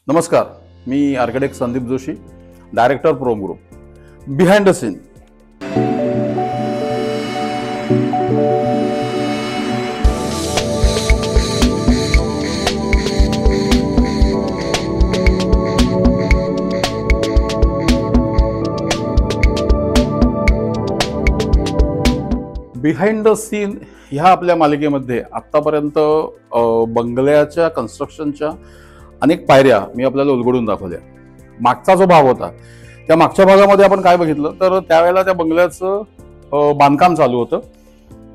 नमस्कार, मी architect Sandeep Joshi, director Prom group. Behind the scene. Behind the scene ह्या आपल्या मालिकेमध्ये आतापर्यंत बंगल्याच्या कन्स्ट्रक्शनच्या अनेक पायऱ्या मी आपल्याला उलगडून दाखवल्या. मागचा जो भाग होता त्या मागच्या भागामध्ये आपण काय बघितलं तर त्यावेळेला त्या बंगल्याचं बांधकाम चालू होतं,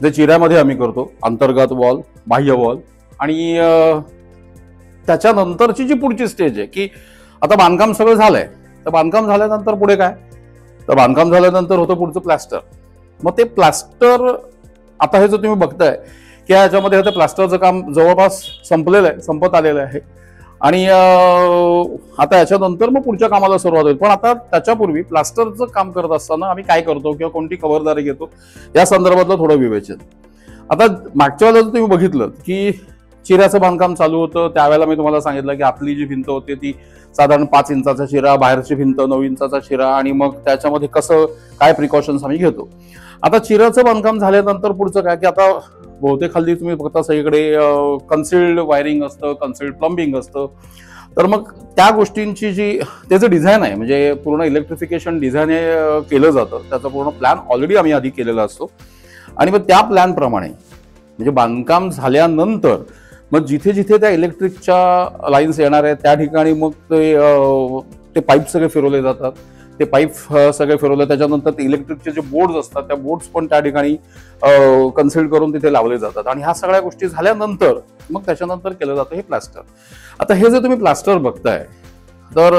जे चिऱ्यामध्ये आम्ही करतो, अंतर्गत वॉल, बाह्य वॉल. आणि त्याच्यानंतरची जी पुढची स्टेज आहे की आता बांधकाम सगळं झालंय, तर बांधकाम झाल्यानंतर पुढे काय, तर बांधकाम झाल्यानंतर होतं पुढचं प्लास्टर. मग ते प्लास्टर आता हे जो तुम्ही बघताय की याच्यामध्ये ते प्लास्टरचं काम जवळपास संपलेलं आहे, संपत आलेलं आहे. आणि आता याच्यानंतर मग पुढच्या कामाला सुरुवात होईल. पण आता त्याच्यापूर्वी प्लास्टरचं काम करत असताना आम्ही काय करतो किंवा कोणती खबरदारी घेतो या संदर्भातलं थोडं विवेचन. आता मागच्या वेळेला तुम्ही बघितलं की चिऱ्याचं बांधकाम चालू होतं, त्यावेळेला मी तुम्हाला सांगितलं की आतली जी भिंत होती ती साधारण 5 इंचाचा चिरा, बाहेरची भिंत 9 इंचाचा चिरा, आणि मग त्याच्यामध्ये कसं काय प्रिकॉशन्स आम्ही घेतो. आता चिऱ्याचं बांधकाम झाल्यानंतर पुढचं काय की आता बहुतेक हल्ली तुम्ही बघता सगळीकडे कन्सिल्ड वायरिंग असतं, कन्सिल्ड प्लंबिंग असतं. तर मग त्या गोष्टींची जी त्याचं डिझाईन आहे, म्हणजे पूर्ण इलेक्ट्रिफिकेशन डिझाईन हे केलं जातं, त्याचा पूर्ण प्लॅन ऑलरेडी आम्ही आधी केलेला असतो. आणि मग त्या प्लॅनप्रमाणे म्हणजे बांधकाम झाल्यानंतर मग जिथे जिथे त्या इलेक्ट्रिकच्या लाईन्स येणार आहेत त्या ठिकाणी मग ते पाईप सगळे फिरवले जातात. ते पाईप सगळे फिरवले त्याच्यानंतर ते इलेक्ट्रिकचे जे बोर्ड्स असतात त्या बोर्ड्स पण त्या ठिकाणी कन्सिल्ड करून तिथे लावले जातात. आणि ह्या सगळ्या गोष्टी झाल्यानंतर मग त्याच्यानंतर केलं जातं हे प्लास्टर. आता हे जे तुम्ही प्लास्टर बघताय तर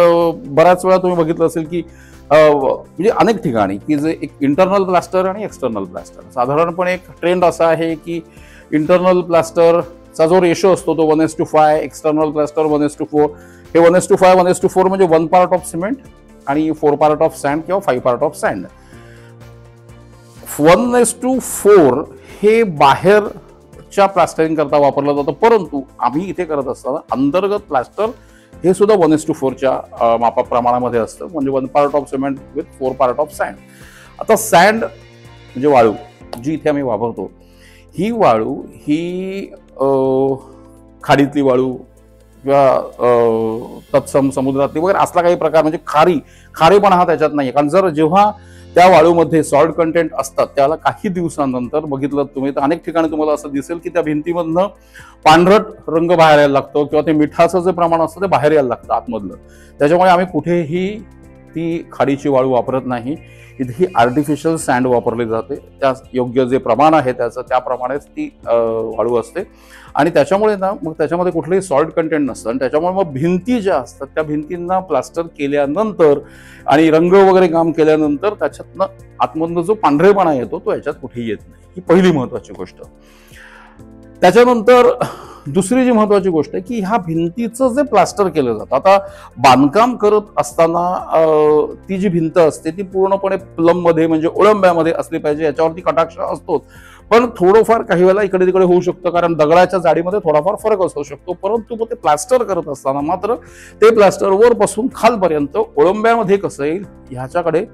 बऱ्याच वेळा तुम्ही बघितलं असेल की म्हणजे अनेक ठिकाणी की जे एक इंटरनल प्लास्टर आणि एक्सटर्नल प्लास्टर, साधारणपणे एक ट्रेंड असा आहे की इंटरनल प्लास्टरचा जो रेशो असतो तो 1:5, एक्सटर्नल प्लास्टर 1:4. हे 1:5, 1:4 म्हणजे 1 पार्ट ऑफ सिमेंट आणि 4 पार्ट ऑफ सँड किंवा 5 पार्ट ऑफ सँड. 1:4 हे बाहेरच्या प्लास्टरिंग करता वापरलं जातं, परंतु आम्ही इथे करत असताना अंतर्गत प्लास्टर हे सुद्धा 1:4च्या प्रमाणामध्ये असतं, म्हणजे 1 part of cement with 4 part of sand. आता सँड म्हणजे वाळू जी इथे आम्ही वापरतो, ही वाळू ही खाडीतली वाळू किंवा तत्सम समुद्रातली वगैरे असला काही प्रकार, म्हणजे खारेपणा हा त्याच्यात नाही. कारण जर जेव्हा त्या वाळूमध्ये सॉल्ट कंटेंट असतात त्याला काही दिवसांनंतर बघितलं तुम्ही तर अनेक ठिकाणी तुम्हाला असं दिसेल की त्या भिंतीमधनं पांढरट रंग बाहेर यायला लागतो किंवा ते मिठाचं जे प्रमाण असतं ते बाहेर यायला लागतं आतमधलं. त्याच्यामुळे आम्ही कुठेही ती खाडीची वाळू वापरत नाही. इथे ही आर्टिफिशियल सँड वापरली जाते, त्या योग्य जे प्रमाण आहे त्याचं त्याप्रमाणेच ती वाळू असते. आणि त्याच्यामुळे ना मग त्याच्यामध्ये कुठलंही सॉल्ट कंटेंट नसतं. आणि त्याच्यामुळे मग भिंती ज्या असतात त्या भिंतींना प्लास्टर केल्यानंतर आणि रंग वगैरे काम केल्यानंतर त्याच्यातनं आतमधनं जो पांढरेपणा येतो तो याच्यात कुठेही येत नाही. ही पहिली महत्वाची गोष्ट. त्याच्यानंतर दुसरी जी महत्वाची गोष्ट आहे की ह्या भिंतीचं जे प्लास्टर केलं जातं, आता बांधकाम करत असताना ती जी भिंत असते ती पूर्णपणे प्लममध्ये म्हणजे ओळंब्यामध्ये असली पाहिजे, याच्यावरती कटाक्ष असतोच. पण थोडंफार काही वेळेला इकडे तिकडे होऊ शकतं, कारण दगडाच्या जाडीमध्ये थोडाफार फरक असू शकतो. परंतु मग ते प्लास्टर करत असताना मात्र ते प्लास्टर वरपासून खालपर्यंत ओळंब्यामध्ये कसं येईल ह्याच्याकडे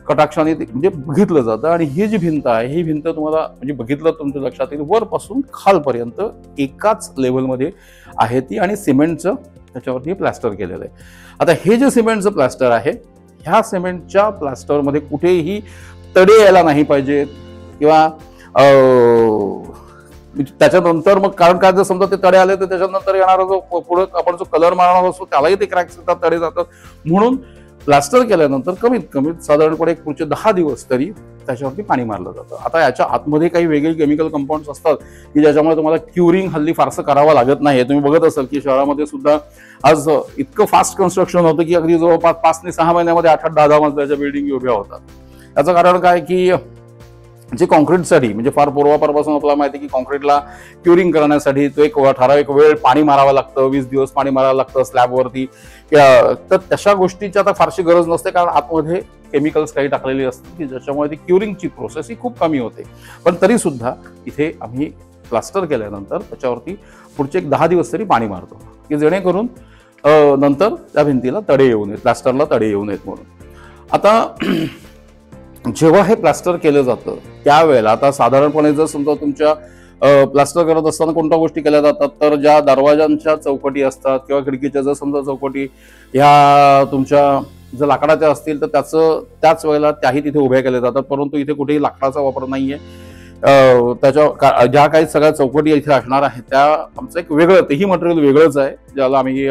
कटाक्षाने म्हणजे बघितलं जातं. आणि ही जी भिंत आहे ही भिंत तुम्हाला म्हणजे बघितलं तुमच्या लक्षात येईल वरपासून खालपर्यंत एकाच लेवलमध्ये आहे ती, आणि सिमेंटचं त्याच्यावरती प्लास्टर केलेलं आहे. आता हे जे सिमेंटचं प्लास्टर आहे ह्या सिमेंटच्या प्लास्टरमध्ये कुठेही तडे यायला नाही पाहिजेत किंवा त्याच्यानंतर मग कारण काय जर समजा ते तडे आले तर त्याच्यानंतर येणारा जो पुढे आपण जो कलर मारणार असतो त्यालाही ते क्रॅक्स येतात, तडे जातात. म्हणून प्लास्टर केल्यानंतर कमीत कमी साधारणपणे पुढचे 10 दिवस तरी त्याच्यावरती पाणी मारलं जातं. आता याच्या आतमध्ये काही वेगळे केमिकल कंपाऊंड्स असतात की ज्याच्यामुळे तुम्हाला क्युरिंग हल्ली फारसं करावं लागत नाही. तुम्ही बघत असाल की शहरामध्ये सुद्धा आज इतकं फास्ट कन्स्ट्रक्शन होतं की अगदी जवळपास 5 ते 6 महिन्यामध्ये 8-8, 10-10 मजल्याच्या बिल्डिंग उभ्या होतात. याचं कारण काय की जे कॉन्क्रीटसाठी म्हणजे फार पूर्वापारपासून आपल्याला माहिती की कॉन्क्रीटला क्युरिंग करण्यासाठी तो एक ठराविक वेळ पाणी मारावं लागतं, 20 दिवस पाणी मारावं लागतं स्लॅबवरती. तर तशा गोष्टीची आता फारशी गरज नसते, कारण आतमध्ये केमिकल्स काही टाकलेली असतात की ज्याच्यामुळे ती क्युरिंगची प्रोसेस ही खूप कमी होते. पण तरी सुद्धा इथे आम्ही प्लास्टर केल्यानंतर त्याच्यावरती पुढचे एक 10 दिवस तरी पाणी मारतो की जेणेकरून नंतर त्या भिंतीला तडे येऊ नयेत, प्लास्टरला तडे येऊ नयेत म्हणून. आता जेव्हा हे प्लास्टर केलं जातं त्यावेळेला, आता साधारणपणे जर समजा तुमच्या प्लास्टर करत असताना कोणत्या गोष्टी केल्या जातात, तर ज्या दरवाजांच्या चौकटी असतात किंवा खिडकीच्या जर समजा चौकटी ह्या तुमच्या जर लाकडाच्या असतील तर त्याच वेळेला त्याही तिथे उभ्या केल्या जातात. परंतु इथे कुठेही लाकडाचा वापर नाहीये. त्याच्या ज्या काही सगळ्या चौकटी इथे असणार आहेत त्या आमचं एक वेगळं, तेही मटेरियल वेगळंच आहे, ज्याला आम्ही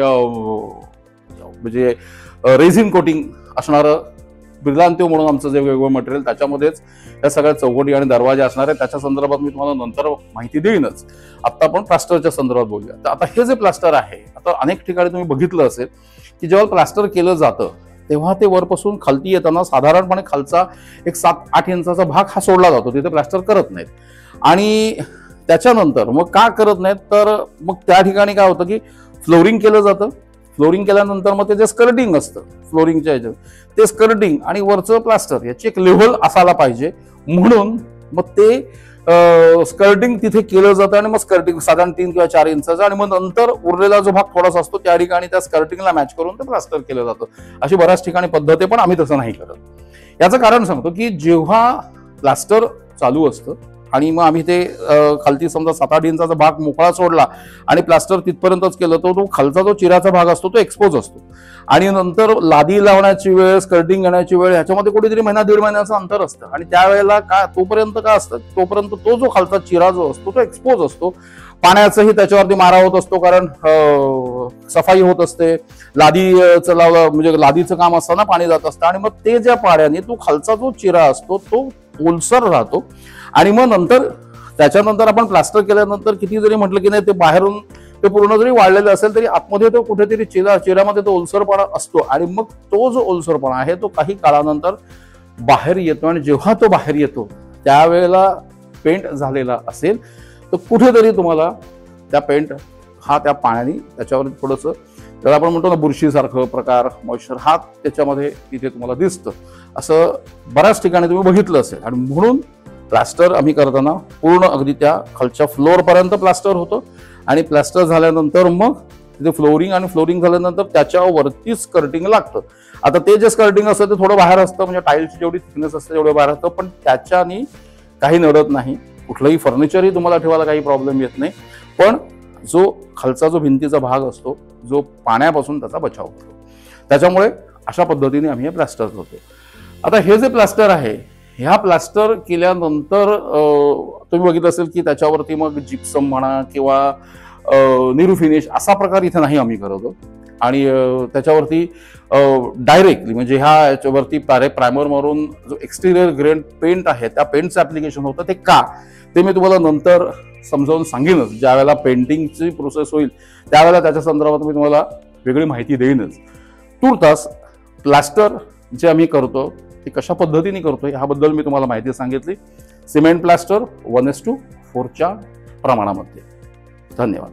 म्हणजे रेझिन कोटिंग असणारं ब्रिलांतिओ म्हणून आमचं जे वेगवेगळं मटेरियल, त्याच्यामध्येच या सगळ्या चौकटी आणि दरवाजे असणार आहेत. त्याच्या संदर्भात मी तुम्हाला नंतर माहिती देईनच. आता आपण प्लास्टरच्या संदर्भात बोलूया. तर आता हे जे प्लास्टर आहे, आता अनेक ठिकाणी तुम्ही बघितलं असेल की जेव्हा प्लास्टर केलं जातं तेव्हा ते वरपासून खालती येताना साधारणपणे खालचा एक 7-8 इंचाचा भाग हा सोडला जातो, तिथे प्लास्टर करत नाहीत. आणि त्याच्यानंतर मग का करत नाहीत, तर मग त्या ठिकाणी काय होतं की फ्लोरिंग केलं जातं. फ्लोरिंग केल्यानंतर मग ते जे स्कर्टिंग असतं फ्लोरिंगच्या ह्याच्यात, ते स्कर्टिंग आणि वरचं प्लास्टर याची एक लेव्हल असायला पाहिजे, म्हणून मग ते स्कर्टिंग तिथे केलं जातं. आणि मग स्कर्टिंग साधारण 3 किंवा 4 इंचाचं, आणि मग नंतर उरलेला जो भाग थोडासा असतो त्या ठिकाणी त्या स्कर्टिंगला मॅच करून ते प्लास्टर केलं जातं. अशी बऱ्याच ठिकाणी पद्धत आहे, पण आम्ही तसं नाही करत. याचं कारण सांगतो की जेव्हा प्लास्टर चालू असतं आणि मग आम्ही ते खालती समजा 7-8 इंचाचा भाग मोकळा सोडला आणि प्लास्टर तिथपर्यंतच केलं, तर तो खालचा जो चिराचा भाग असतो तो एक्सपोज असतो. आणि नंतर लादी लावण्याची वेळ, स्कर्टिंग घेण्याची वेळ, ह्याच्यामध्ये कुठेतरी 1-1.5 महिन्याचं अंतर असतं. आणि त्यावेळेला तोपर्यंत काय असतं, तोपर्यंत तो जो खालचा चिरा जो असतो तो एक्सपोज असतो. पाण्याचाही त्याच्यावरती मारा होत असतो, कारण सफाई होत असते, लादीचं लावलं म्हणजे लादीचं काम असताना पाणी जात असतं. आणि मग ते ज्या पाण्याने तो खालचा जो चिरा असतो तो ओलसर राहतो. आणि मग नंतर त्याच्यानंतर आपण प्लास्टर केल्यानंतर किती जरी म्हटलं की नाही, ते बाहेरून ते पूर्ण जरी वाढलेलं असेल तरी आतमध्ये तो कुठेतरी चिरामध्ये तो ओलसरपणा असतो. आणि मग तो जो ओलसरपणा आहे तो काही काळानंतर बाहेर येतो. आणि जेव्हा तो बाहेर येतो त्यावेळेला पेंट झालेला असेल तर कुठेतरी तुम्हाला त्या पेंट हा त्या पाण्याने त्याच्यावर थोडंसं, त्याला आपण म्हणतो ना बुरशीसारखं प्रकार, मॉइश्चर, हा त्याच्यामध्ये तिथे तुम्हाला दिसतं. असं बऱ्याच ठिकाणी तुम्ही बघितलं असेल. आणि म्हणून प्लास्टर आम्ही करताना पूर्ण अगदी त्या खालच्या फ्लोअरपर्यंत प्लास्टर होतं. आणि प्लास्टर झाल्यानंतर मग तिथे फ्लोरिंग, आणि फ्लोरिंग झाल्यानंतर त्याच्यावरती स्कर्टिंग लागतं. आता ते जे स्कर्टिंग असतं ते थोडं बाहेर असतं, म्हणजे टाईल्सची जेवढी थिकनेस असते तेवढं बाहेर असतं, पण त्याच्यानी काही नडत नाही. कुठलंही फर्निचरही तुम्हाला ठेवायला काही प्रॉब्लेम येत नाही. पण जो खालचा जो भिंतीचा भाग असतो, जो पाण्यापासून त्याचा बचाव होतो. त्याच्यामुळे अशा पद्धतीने आम्ही हे प्लास्टर करतो. आता हे जे प्लास्टर आहे, ह्या प्लास्टर केल्यानंतर तुम्ही बघितलं असेल की त्याच्यावरती मग जिप्सम म्हणा किंवा निरू फिनिश असा प्रकार इथे नाही आम्ही करतो. आणि त्याच्यावरती डायरेक्टली म्हणजे ह्या याच्यावरती प्रायमर मारून जो एक्सटिरियर ग्रेन पेंट आहे त्या पेंटचं ऍप्लिकेशन होतं. ते का ते मी तुम्हाला नंतर समजावून सांगेनच. ज्या वेळेला पेंटिंगची प्रोसेस होईल त्यावेळेला त्याच्या संदर्भात मी तुम्हाला वेगळी माहिती देईनच. तूर्तास प्लास्टर जे आम्ही करतो ते कशा पद्धतीने करतो ह्याबद्दल मी तुम्हाला माहिती सांगितली. सिमेंट प्लास्टर 1:4 प्रमाणामध्ये. धन्यवाद.